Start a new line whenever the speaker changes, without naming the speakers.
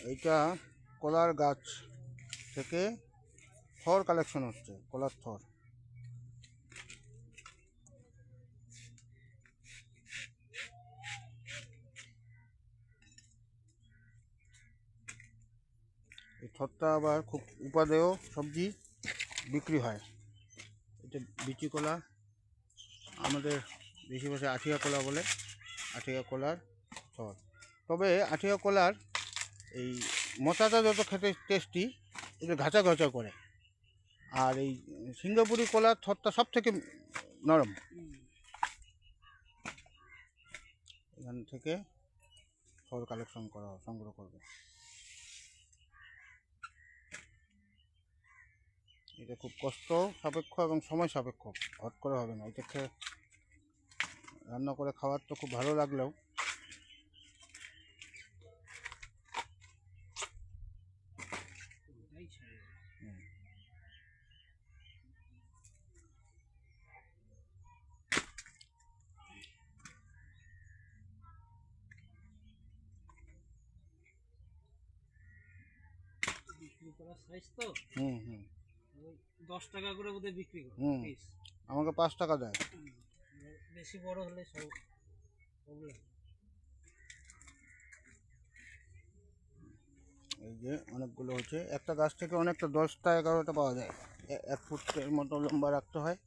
এইটা কলার গাছ থেকে থর কালেকশন হচ্ছে, কলার থর। এই থরটা আবার খুব উপাদেয় সবজি বিক্রি হয়। এটা বিচি কলা, আমাদের বেশি ভাষায় আঠিয়া কলা বলে, আঠিয়া কলার থর। তবে আঠিয়া কলার এই মোচাটা যত খেতে টেস্টি, এটা ঘাঁচা ঘাঁচা করে। আর এই সিঙ্গাপুরি কলার থরটা সব থেকে নরম। এখান থেকে থর কালেকশন করা সংগ্রহ করবে। এটা খুব কষ্ট সাপেক্ষ এবং সময় সাপেক্ষ, হট করে হবে না। এটাকে রান্না করে খাওয়ার তো খুব ভালো লাগলেও
বিক্রি করার সাইজ তো।
হুম হুম
10 টাকা করে বোধহয় বিক্রি করে
হুম
পিস।
আমাকে 5 টাকা দেয়।
বেশি বড় হলে সব প্রবলেম।
এই যে অনেকগুলো হচ্ছে, একটা গাছ থেকে অনেকটা 10টা 11টা পাওয়া যায়। 1 ফুটের মতো লম্বা রাখতে হয়।